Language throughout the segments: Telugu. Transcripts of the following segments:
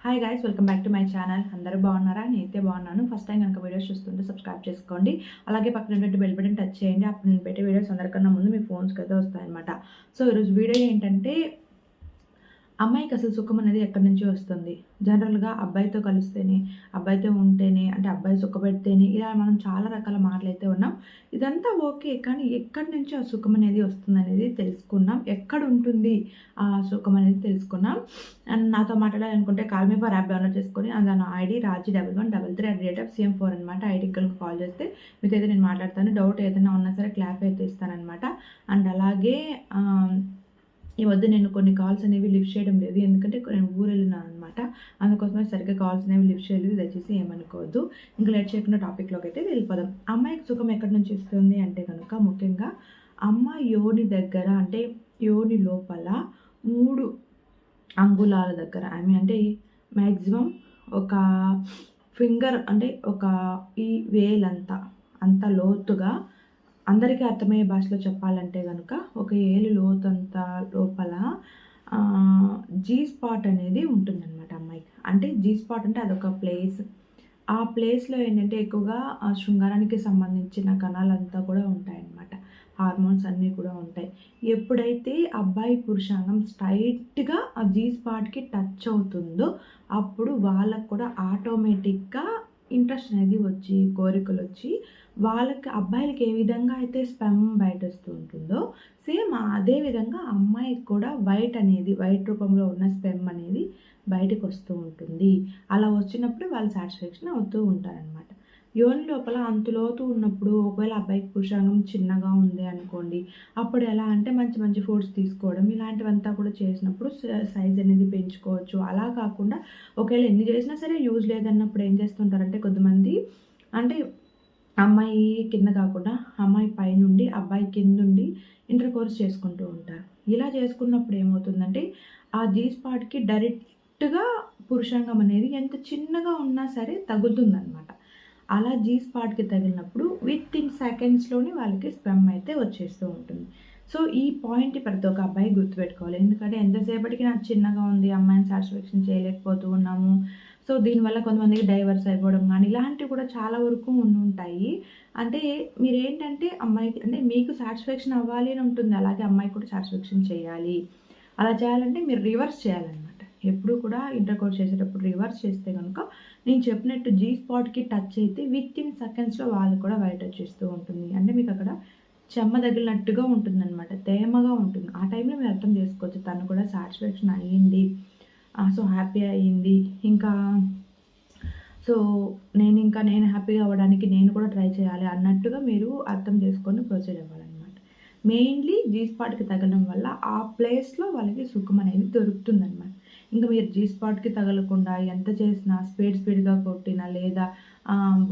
Hi guys, welcome back to my channel. అందరూ బాగున్నారా? నేనైతే బాగున్నాను. ఫస్ట్ టైం కనుక వీడియోస్ చూస్తుంటే సబ్స్క్రైబ్ చేసుకోండి. అలాగే పక్కన ఉన్నటువంటి బెల్ బటన్ టచ్ చేయండి. అప్పుడు నేను పెట్టే వీడియోస్ అందరికన్నా ముందు మీ ఫోన్స్కి అయితే వస్తాయన్నమాట. సో ఈరోజు వీడియో ఏంటంటే, అమ్మాయికి అసలు సుఖం అనేది ఎక్కడి నుంచి వస్తుంది? జనరల్గా అబ్బాయితో కలిస్తేనే, అబ్బాయితో ఉంటేనే, అంటే అబ్బాయి సుఖపెడితేనే, ఇలా మనం చాలా రకాల మాటలు అయితే ఉన్నాం. ఇదంతా ఓకే, కానీ ఎక్కడి నుంచి ఆ సుఖం అనేది వస్తుంది అనేది తెలుసుకున్నాం. ఎక్కడ ఉంటుంది ఆ సుఖం అనేది తెలుసుకున్నాం. అండ్ నాతో మాట్లాడాలనుకుంటే call me for app download చేసుకొని నా ఐడి raji1133@CM4 అనమాట. ఐడికి కనుక కాల్ చేస్తే మీకు అయితే నేను మాట్లాడతాను. డౌట్ ఏదైనా ఉన్నా సరే క్లాప్ అయితే ఇస్తానమాట. అండ్ అలాగే ఈ వద్ద నేను కొన్ని కాల్స్ అనేవి లిఫ్ట్ చేయడం లేదు, ఎందుకంటే నేను ఊరు వెళ్ళినాను అనమాట. అందుకోసమే సరిగ్గా కాల్స్ అనేవి లిఫ్ట్ చేయలేదు, దయచేసి ఏమనుకోవద్దు. ఇంకా లేట్ చేయకుండా టాపిక్లోకి అయితే వెళ్ళిపోదాం. అమ్మాయికి సుఖం ఎక్కడి నుంచి ఇస్తుంది అంటే కనుక, ముఖ్యంగా అమ్మాయి యోని దగ్గర, అంటే యోని లోపల 3 అంగుళాల దగ్గర, అంటే మ్యాక్సిమం ఒక ఫింగర్, అంటే ఒక ఈ వేలంతా అంత లోతుగా, అందరికీ అర్థమయ్యే భాషలో చెప్పాలంటే కనుక ఒక ఏలు లోతంత లోపల జీ స్పాట్ అనేది ఉంటుందన్నమాట అమ్మాయికి. అంటే జీ స్పాట్ అంటే అదొక ప్లేస్. ఆ ప్లేస్లో ఏంటంటే ఎక్కువగా ఆ శృంగారానికి సంబంధించిన కణాలంతా కూడా ఉంటాయన్నమాట. హార్మోన్స్ అన్నీ కూడా ఉంటాయి. ఎప్పుడైతే అబ్బాయి పురుషాంగం స్ట్రైట్గా ఆ జీ స్పాట్కి టచ్ అవుతుందో అప్పుడు వాళ్ళకు కూడా ఆటోమేటిక్గా ఇంట్రెస్ట్ అనేది వచ్చి, కోరికలు వచ్చి, వాళ్ళకి అబ్బాయిలకి ఏ విధంగా అయితే స్పెమ్ బయట వస్తూ ఉంటుందో సేమ్ అదే విధంగా అమ్మాయికి కూడా వైట్ రూపంలో ఉన్న స్పెమ్ అనేది బయటకు వస్తూ ఉంటుంది. అలా వచ్చినప్పుడు వాళ్ళు సాటిస్ఫాక్షన్ అవుతూ ఉంటారనమాట. యోని లోపల అంతులోతు ఉన్నప్పుడు ఒకవేళ అబ్బాయికి పురుషాంగం చిన్నగా ఉంది అనుకోండి, అప్పుడు ఎలా అంటే మంచి మంచి ఫుడ్స్ తీసుకోవడం ఇలాంటివంతా కూడా చేసినప్పుడు సైజ్ అనేది పెంచుకోవచ్చు. అలా కాకుండా ఒకవేళ ఎన్ని చేసినా సరే యూజ్ లేదన్నప్పుడు ఏం చేస్తుంటారంటే కొంతమంది, అంటే అమ్మాయి కింద కాకుండా అమ్మాయి పైనుండి అబ్బాయి కిందుండి ఇంటర్ కోర్స్ చేసుకుంటూ ఉంటారు. ఇలా చేసుకున్నప్పుడు ఏమవుతుందంటే ఆ జీ స్పాట్కి డైరెక్ట్గా పురుషాంగం అనేది ఎంత చిన్నగా ఉన్నా సరే తగులుతుందన్నమాట. అలా జీ స్పాట్కి తగిలినప్పుడు విత్ ఇన్ సెకండ్స్లోనే వాళ్ళకి స్పెమ్ అయితే వచ్చేస్తూ ఉంటుంది. సో ఈ పాయింట్ ప్రతి ఒక్క అబ్బాయి గుర్తుపెట్టుకోవాలి. ఎందుకంటే ఎంతసేపటికి నాకు చిన్నగా ఉంది, అమ్మాయిని సాటిస్ఫాక్షన్ చేయలేకపోతూ ఉన్నాము, సో దీనివల్ల కొంతమందికి డైవర్స్ అయిపోవడం కానీ ఇలాంటివి కూడా చాలా వరకు ఉంటాయి. అంటే మీరేంటంటే అమ్మాయికి, అంటే మీకు సాటిస్ఫాక్షన్ అవ్వాలి అని ఉంటుంది, అలాగే అమ్మాయికి కూడా సాటిస్ఫాక్షన్ చేయాలి. అలా చేయాలంటే మీరు రివర్స్ చేయాలన్నమాట. ఎప్పుడు కూడా ఇంటర్ కోర్స్ చేసేటప్పుడు రివర్స్ చేస్తే కనుక నేను చెప్పినట్టు జీ స్పాట్కి టచ్ అయితే విత్ ఇన్ సెకండ్స్లో వాళ్ళు కూడా బయట వచ్చేస్తూ ఉంటుంది. అంటే మీకు అక్కడ చెమ్మ తగిలినట్టుగా ఉంటుందన్నమాట, తేమగా ఉంటుంది. ఆ టైంలో మీరు అర్థం చేసుకోవచ్చు తను కూడా సాటిస్ఫాక్షన్ అయ్యింది, సో హ్యాపీ అయ్యింది. ఇంకా సో నేను హ్యాపీగా అవ్వడానికి నేను కూడా ట్రై చేయాలి అన్నట్టుగా మీరు అర్థం చేసుకొని ప్రొసీడ్ అవ్వాలన్నమాట. మెయిన్లీ జీ స్పాట్కి తగలడం వల్ల ఆ ప్లేస్లో వాళ్ళకి సుఖం అనేది దొరుకుతుందన్నమాట. ఇంకా మీరు జీ స్పాట్కి తగలకుండా ఎంత చేసినా స్పీడ్గా కొట్టినా, లేదా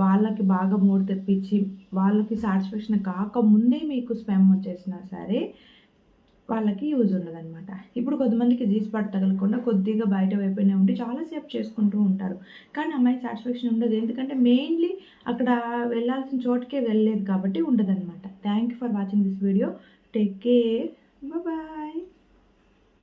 వాళ్ళకి బాగా మూడు తెప్పించి వాళ్ళకి సాటిస్ఫాక్షన్ కాకముందే మీకు స్పెమ్ వచ్చేసినా సరే వాళ్ళకి యూజ్ ఉండదన్నమాట. ఇప్పుడు కొంతమందికి జీ స్పాట్ తగలకుండా కొద్దిగా బయట వైపునే ఉండి చాలాసేపు చేసుకుంటూ ఉంటారు, కానీ అమ్మాయి సాటిస్ఫాక్షన్ ఉండదు. ఎందుకంటే మెయిన్లీ అక్కడ వెళ్ళాల్సిన చోటుకే వెళ్ళలేదు కాబట్టి ఉండదన్నమాట. Thank you for watching this video. Take care, bye.